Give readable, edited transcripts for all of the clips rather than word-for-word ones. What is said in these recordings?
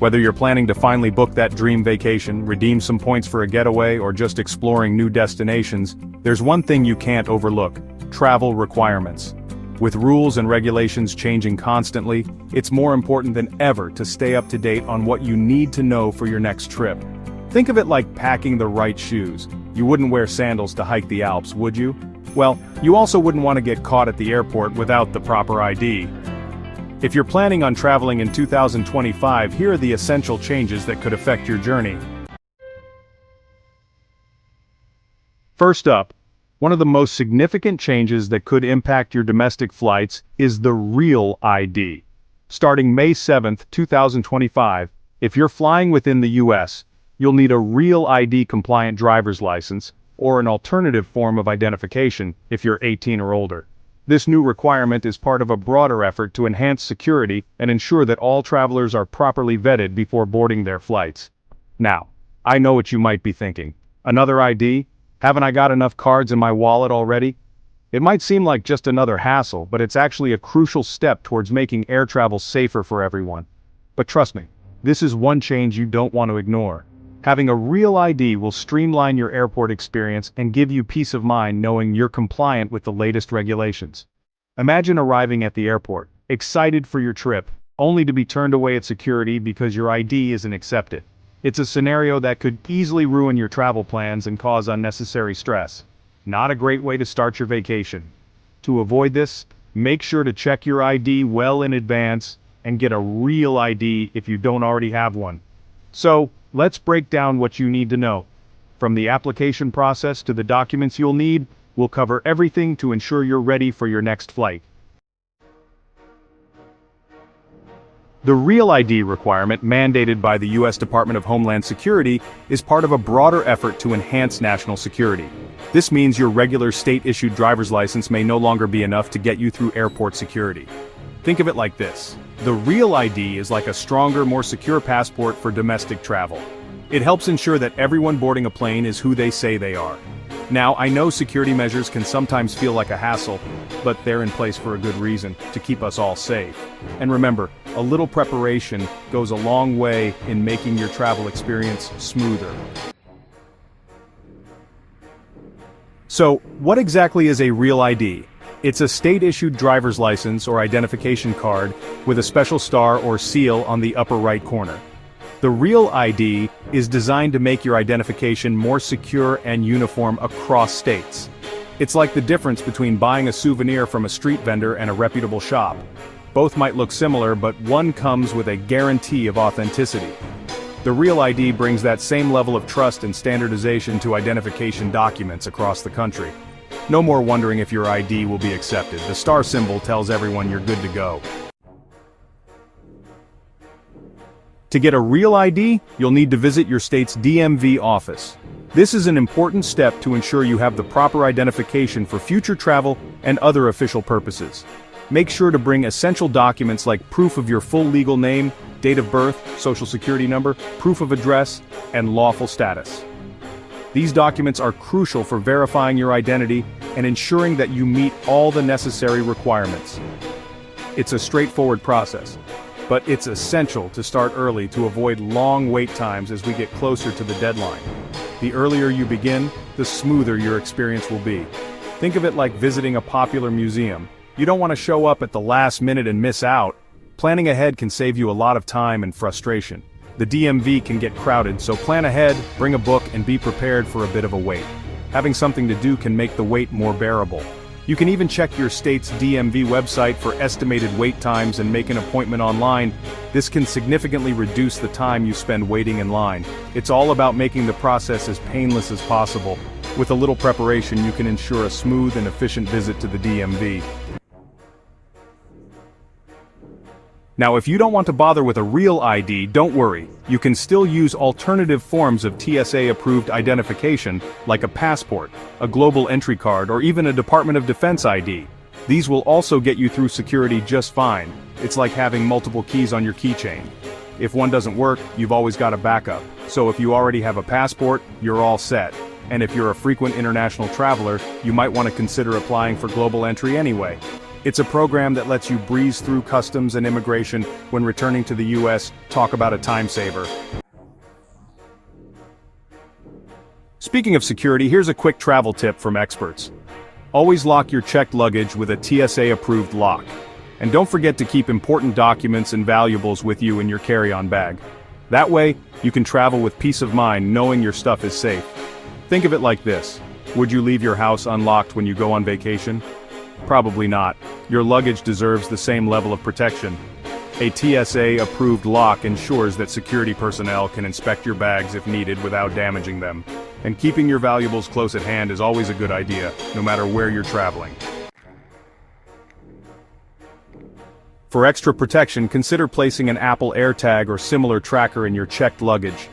Whether you're planning to finally book that dream vacation, redeem some points for a getaway, or just exploring new destinations, there's one thing you can't overlook: travel requirements. With rules and regulations changing constantly, it's more important than ever to stay up to date on what you need to know for your next trip. Think of it like packing the right shoes. You wouldn't wear sandals to hike the Alps, would you? Well, you also wouldn't want to get caught at the airport without the proper ID. If you're planning on traveling in 2025, here are the essential changes that could affect your journey. First up, one of the most significant changes that could impact your domestic flights is the Real ID. Starting May 7, 2025, if you're flying within the US, you'll need a Real ID compliant driver's license, or an alternative form of identification if you're 18 or older. This new requirement is part of a broader effort to enhance security and ensure that all travelers are properly vetted before boarding their flights. Now, I know what you might be thinking. Another ID? Haven't I got enough cards in my wallet already? It might seem like just another hassle, but it's actually a crucial step towards making air travel safer for everyone. But trust me, this is one change you don't want to ignore. Having a Real ID will streamline your airport experience and give you peace of mind knowing you're compliant with the latest regulations. Imagine arriving at the airport, excited for your trip, only to be turned away at security because your ID isn't accepted. It's a scenario that could easily ruin your travel plans and cause unnecessary stress. Not a great way to start your vacation. To avoid this, make sure to check your ID well in advance and get a Real ID if you don't already have one. So, let's break down what you need to know. From the application process to the documents you'll need, we'll cover everything to ensure you're ready for your next flight. The Real ID requirement mandated by the U.S. Department of Homeland Security is part of a broader effort to enhance national security. This means your regular state-issued driver's license may no longer be enough to get you through airport security. Think of it like this: the Real ID is like a stronger, more secure passport for domestic travel. It helps ensure that everyone boarding a plane is who they say they are. Now, I know security measures can sometimes feel like a hassle, but they're in place for a good reason, to keep us all safe. And remember, a little preparation goes a long way in making your travel experience smoother. So, what exactly is a Real ID? It's a state-issued driver's license or identification card with a special star or seal on the upper right corner. The Real ID is designed to make your identification more secure and uniform across states. It's like the difference between buying a souvenir from a street vendor and a reputable shop. Both might look similar, but one comes with a guarantee of authenticity. The Real ID brings that same level of trust and standardization to identification documents across the country. No more wondering if your ID will be accepted. The star symbol tells everyone you're good to go. To get a Real ID, you'll need to visit your state's DMV office. This is an important step to ensure you have the proper identification for future travel and other official purposes. Make sure to bring essential documents like proof of your full legal name, date of birth, social security number, proof of address, and lawful status. These documents are crucial for verifying your identity and ensuring that you meet all the necessary requirements. It's a straightforward process, but it's essential to start early to avoid long wait times as we get closer to the deadline. The earlier you begin, the smoother your experience will be. Think of it like visiting a popular museum. You don't want to show up at the last minute and miss out. Planning ahead can save you a lot of time and frustration. The DMV can get crowded, so plan ahead, bring a book, and be prepared for a bit of a wait. Having something to do can make the wait more bearable. You can even check your state's DMV website for estimated wait times and make an appointment online. This can significantly reduce the time you spend waiting in line. It's all about making the process as painless as possible. With a little preparation, you can ensure a smooth and efficient visit to the DMV. Now, if you don't want to bother with a Real ID, don't worry. You can still use alternative forms of TSA-approved identification, like a passport, a global entry card, or even a Department of Defense ID. These will also get you through security just fine. It's like having multiple keys on your keychain. If one doesn't work, you've always got a backup. So if you already have a passport, you're all set. And if you're a frequent international traveler, you might want to consider applying for global entry anyway. It's a program that lets you breeze through customs and immigration when returning to the US. Talk about a time saver. Speaking of security, here's a quick travel tip from experts. Always lock your checked luggage with a TSA-approved lock. And don't forget to keep important documents and valuables with you in your carry-on bag. That way, you can travel with peace of mind knowing your stuff is safe. Think of it like this. Would you leave your house unlocked when you go on vacation? Probably not. Your luggage deserves the same level of protection. A TSA-approved lock ensures that security personnel can inspect your bags if needed without damaging them. And keeping your valuables close at hand is always a good idea, no matter where you're traveling. For extra protection, consider placing an Apple AirTag or similar tracker in your checked luggage.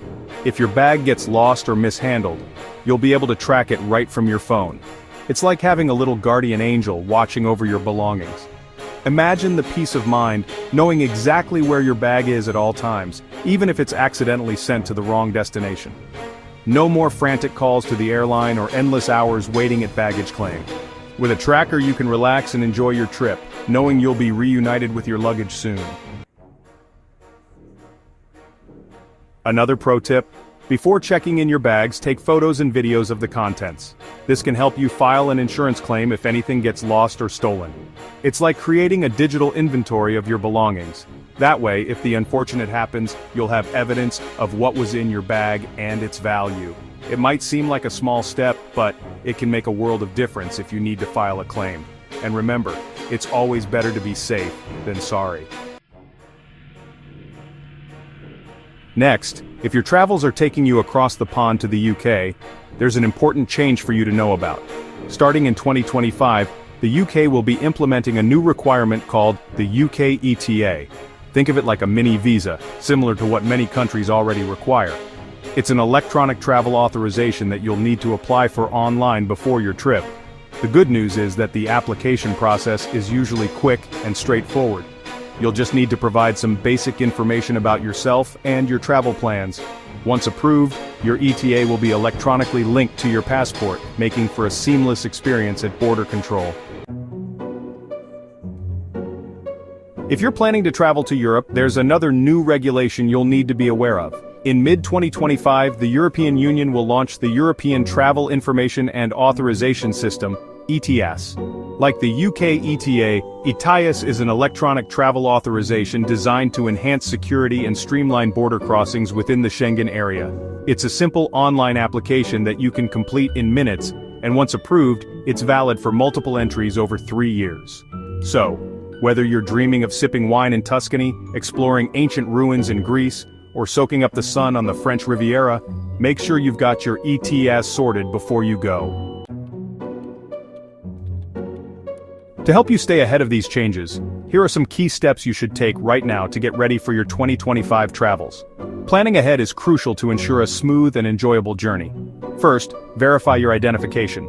If your bag gets lost or mishandled, you'll be able to track it right from your phone. It's like having a little guardian angel watching over your belongings. Imagine the peace of mind knowing exactly where your bag is at all times, even if it's accidentally sent to the wrong destination. No more frantic calls to the airline or endless hours waiting at baggage claim. With a tracker, you can relax and enjoy your trip, knowing you'll be reunited with your luggage soon. Another pro tip: before checking in your bags, take photos and videos of the contents. This can help you file an insurance claim if anything gets lost or stolen. It's like creating a digital inventory of your belongings. That way, if the unfortunate happens, you'll have evidence of what was in your bag and its value. It might seem like a small step, but it can make a world of difference if you need to file a claim. And remember, it's always better to be safe than sorry. Next, if your travels are taking you across the pond to the UK, there's an important change for you to know about. Starting in 2025, the UK will be implementing a new requirement called the UK ETA. Think of it like a mini visa, similar to what many countries already require. It's an electronic travel authorization that you'll need to apply for online before your trip. The good news is that the application process is usually quick and straightforward. You'll just need to provide some basic information about yourself and your travel plans. Once approved, your ETA will be electronically linked to your passport, making for a seamless experience at border control. If you're planning to travel to Europe, there's another new regulation you'll need to be aware of. In mid-2025, the European Union will launch the European Travel Information and Authorization System, ETIAS. Like the UK ETA, ETIAS is an electronic travel authorization designed to enhance security and streamline border crossings within the Schengen area. It's a simple online application that you can complete in minutes, and once approved, it's valid for multiple entries over 3 years. So, whether you're dreaming of sipping wine in Tuscany, exploring ancient ruins in Greece, or soaking up the sun on the French Riviera, make sure you've got your ETIAS sorted before you go. To help you stay ahead of these changes, here are some key steps you should take right now to get ready for your 2025 travels. Planning ahead is crucial to ensure a smooth and enjoyable journey. First, verify your identification.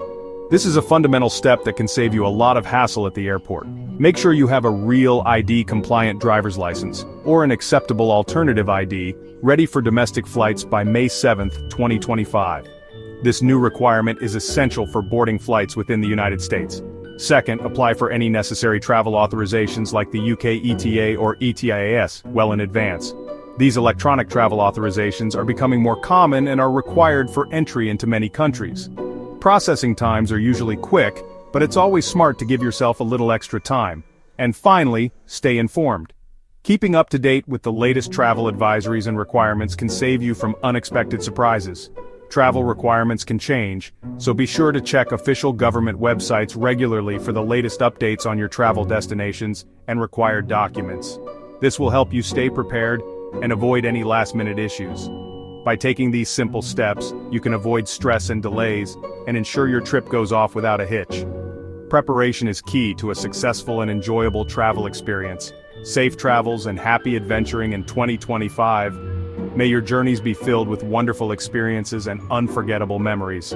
This is a fundamental step that can save you a lot of hassle at the airport. Make sure you have a real ID-compliant driver's license, or an acceptable alternative ID, ready for domestic flights by May 7, 2025. This new requirement is essential for boarding flights within the United States. Second, apply for any necessary travel authorizations like the UK ETA or ETIAS well in advance. These electronic travel authorizations are becoming more common and are required for entry into many countries. Processing times are usually quick, but it's always smart to give yourself a little extra time. And finally, stay informed. Keeping up to date with the latest travel advisories and requirements can save you from unexpected surprises. Travel requirements can change, so be sure to check official government websites regularly for the latest updates on your travel destinations and required documents. This will help you stay prepared and avoid any last-minute issues. By taking these simple steps, you can avoid stress and delays, and ensure your trip goes off without a hitch. Preparation is key to a successful and enjoyable travel experience. Safe travels and happy adventuring in 2025. May your journeys be filled with wonderful experiences and unforgettable memories.